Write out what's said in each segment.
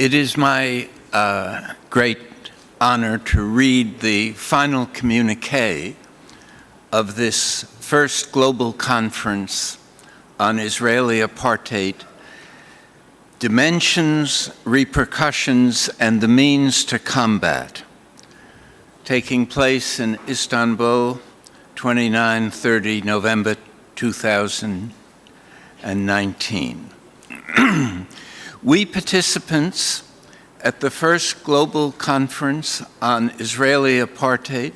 It is my great honor to read the final communiqué of this first global conference on Israeli apartheid, dimensions, repercussions, and the means to combat, taking place in Istanbul, 29-30 November 2019. We participants at the first global conference on Israeli apartheid,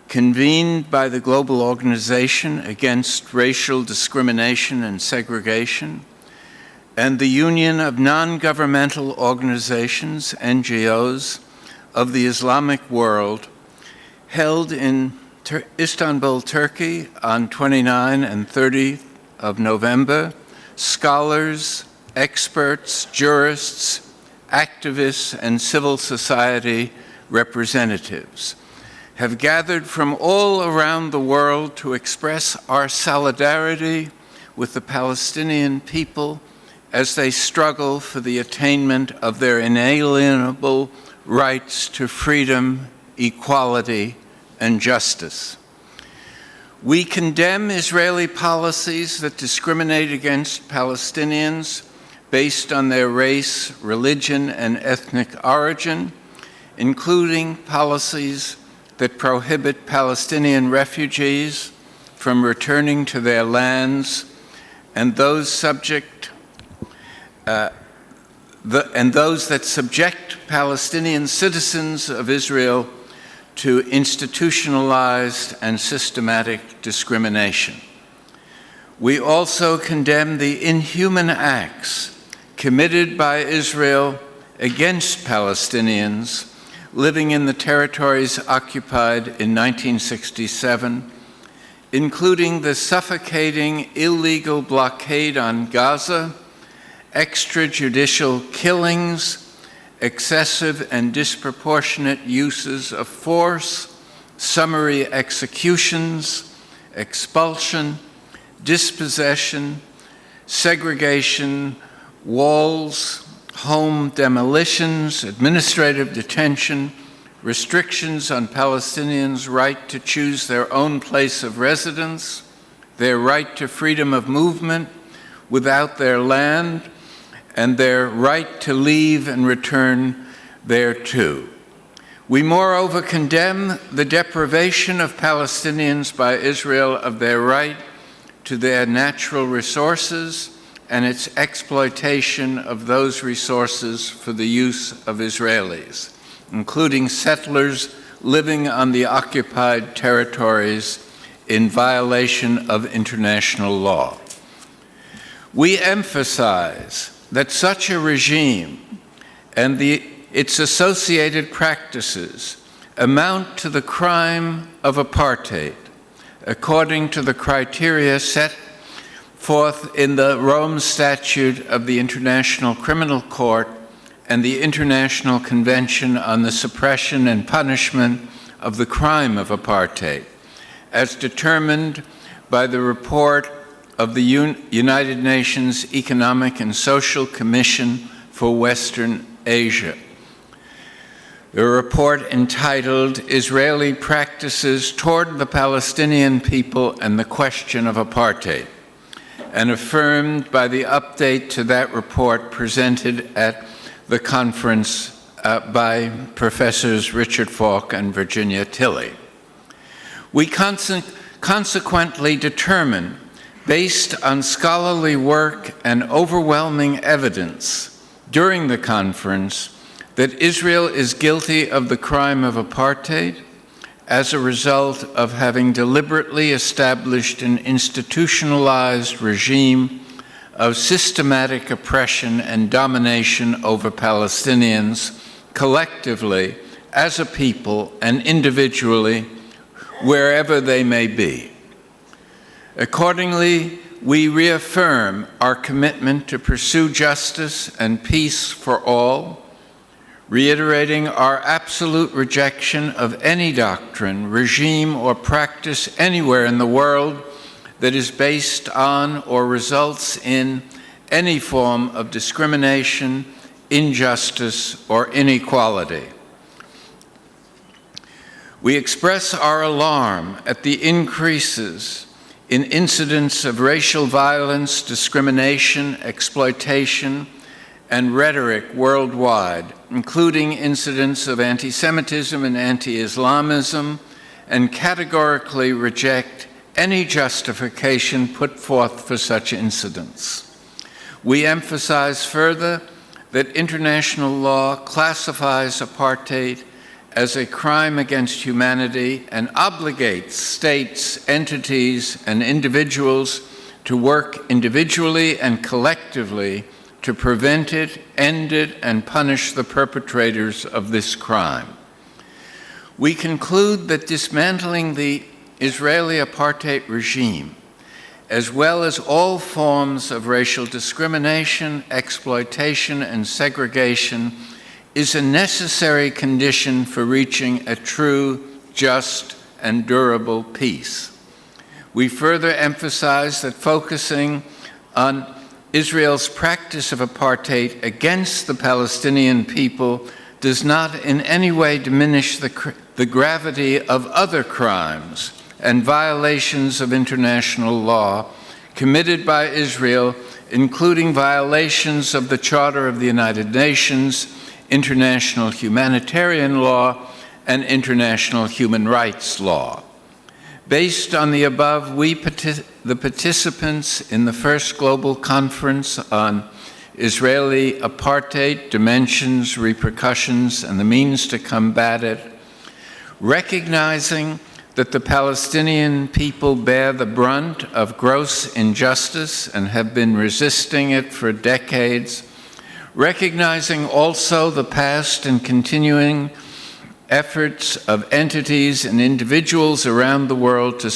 convened by the Global Organization Against Racial Discrimination and Segregation, and the Union of Non-Governmental Organizations, NGOs, of the Islamic world, held in Istanbul, Turkey on 29 and 30 of November, scholars, experts, jurists, activists, and civil society representatives have gathered from all around the world to express our solidarity with the Palestinian people as they struggle for the attainment of their inalienable rights to freedom, equality, and justice. We condemn Israeli policies that discriminate against Palestinians based on their race, religion, and ethnic origin, including policies that prohibit Palestinian refugees from returning to their lands and those that subject Palestinian citizens of Israel to institutionalized and systematic discrimination. We also condemn the inhuman acts committed by Israel against Palestinians living in the territories occupied in 1967, including the suffocating illegal blockade on Gaza, extrajudicial killings, excessive and disproportionate uses of force, summary executions, expulsion, dispossession, segregation, walls, home demolitions, administrative detention, restrictions on Palestinians' right to choose their own place of residence, their right to freedom of movement without their land, and their right to leave and return thereto. We moreover condemn the deprivation of Palestinians by Israel of their right to their natural resources and its exploitation of those resources for the use of Israelis, including settlers living on the occupied territories in violation of international law. We emphasize that such a regime and its associated practices amount to the crime of apartheid, according to the criteria set forth in the Rome Statute of the International Criminal Court and the International Convention on the Suppression and Punishment of the Crime of Apartheid, as determined by the report of the United Nations Economic and Social Commission for Western Asia. The report entitled Israeli Practices Toward the Palestinian People and the Question of Apartheid, and affirmed by the update to that report presented at the conference by Professors Richard Falk and Virginia Tilley. We consequently determine, based on scholarly work and overwhelming evidence during the conference, that Israel is guilty of the crime of apartheid as a result of having deliberately established an institutionalized regime of systematic oppression and domination over Palestinians collectively, as a people, and individually, wherever they may be. Accordingly, we reaffirm our commitment to pursue justice and peace for all, reiterating our absolute rejection of any doctrine, regime, or practice anywhere in the world that is based on or results in any form of discrimination, injustice, or inequality. We express our alarm at the increases in incidents of racial violence, discrimination, exploitation, and rhetoric worldwide, including incidents of anti-Semitism and anti-Islamism, and categorically reject any justification put forth for such incidents. We emphasize further that international law classifies apartheid as a crime against humanity and obligates states, entities, and individuals to work individually and collectively to prevent it, end it, and punish the perpetrators of this crime. We conclude that dismantling the Israeli apartheid regime, as well as all forms of racial discrimination, exploitation, and segregation, is a necessary condition for reaching a true, just, and durable peace. We further emphasize that focusing on Israel's practice of apartheid against the Palestinian people does not in any way diminish the gravity of other crimes and violations of international law committed by Israel, including violations of the Charter of the United Nations, international humanitarian law, and international human rights law. Based on the above, the participants in the first global conference on Israeli apartheid, dimensions, repercussions, and the means to combat it, recognizing that the Palestinian people bear the brunt of gross injustice and have been resisting it for decades, recognizing also the past and continuing efforts of entities and individuals around the world to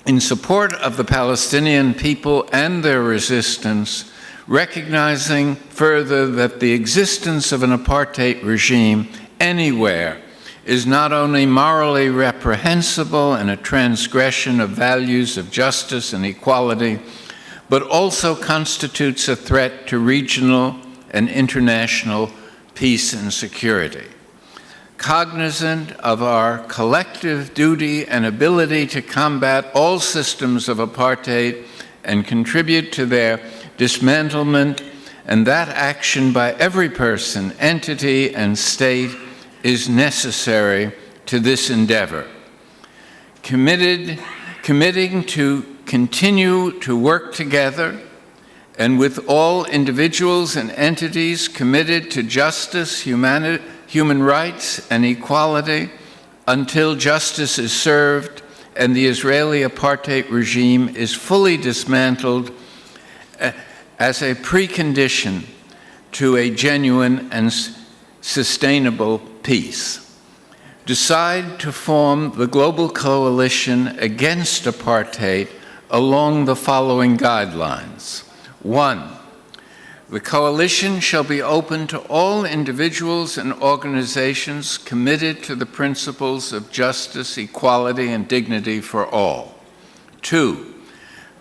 in support of the Palestinian people and their resistance, recognizing further that the existence of an apartheid regime anywhere is not only morally reprehensible and a transgression of values of justice and equality, but also constitutes a threat to regional and international peace and security. Cognizant of our collective duty and ability to combat all systems of apartheid and contribute to their dismantlement, and that action by every person, entity, and state is necessary to this endeavor. Committing to continue to work together and with all individuals and entities committed to justice, human rights, and equality until justice is served and the Israeli apartheid regime is fully dismantled as a precondition to a genuine and sustainable peace. Decide to form the global coalition against apartheid along the following guidelines. 1, the coalition shall be open to all individuals and organizations committed to the principles of justice, equality, and dignity for all. 2,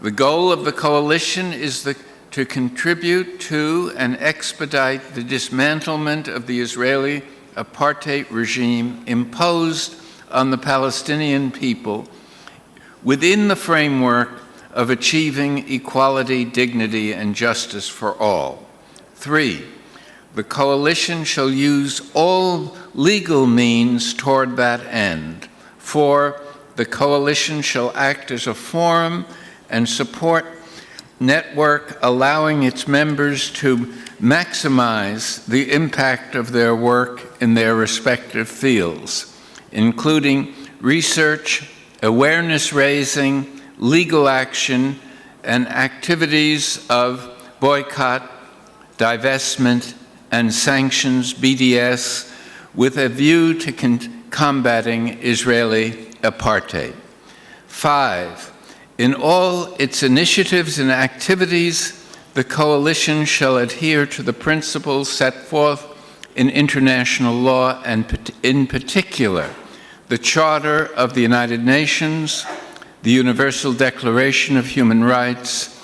the goal of the coalition is to contribute to and expedite the dismantlement of the Israeli apartheid regime imposed on the Palestinian people within the framework of achieving equality, dignity, and justice for all. 3, the coalition shall use all legal means toward that end. 4, the coalition shall act as a forum and support network allowing its members to maximize the impact of their work in their respective fields, including research, awareness raising, legal action, and activities of boycott, divestment, and sanctions, BDS, with a view to combating Israeli apartheid. 5, in all its initiatives and activities, the coalition shall adhere to the principles set forth in international law and in particular, the Charter of the United Nations, the Universal Declaration of Human Rights,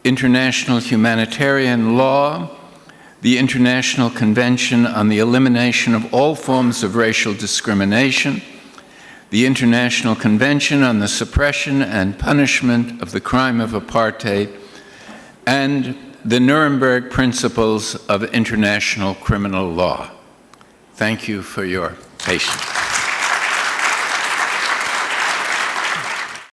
international humanitarian law, the International Convention on the Elimination of All Forms of Racial Discrimination, the International Convention on the Suppression and Punishment of the Crime of Apartheid, and the Nuremberg Principles of International Criminal Law. Thank you for your patience.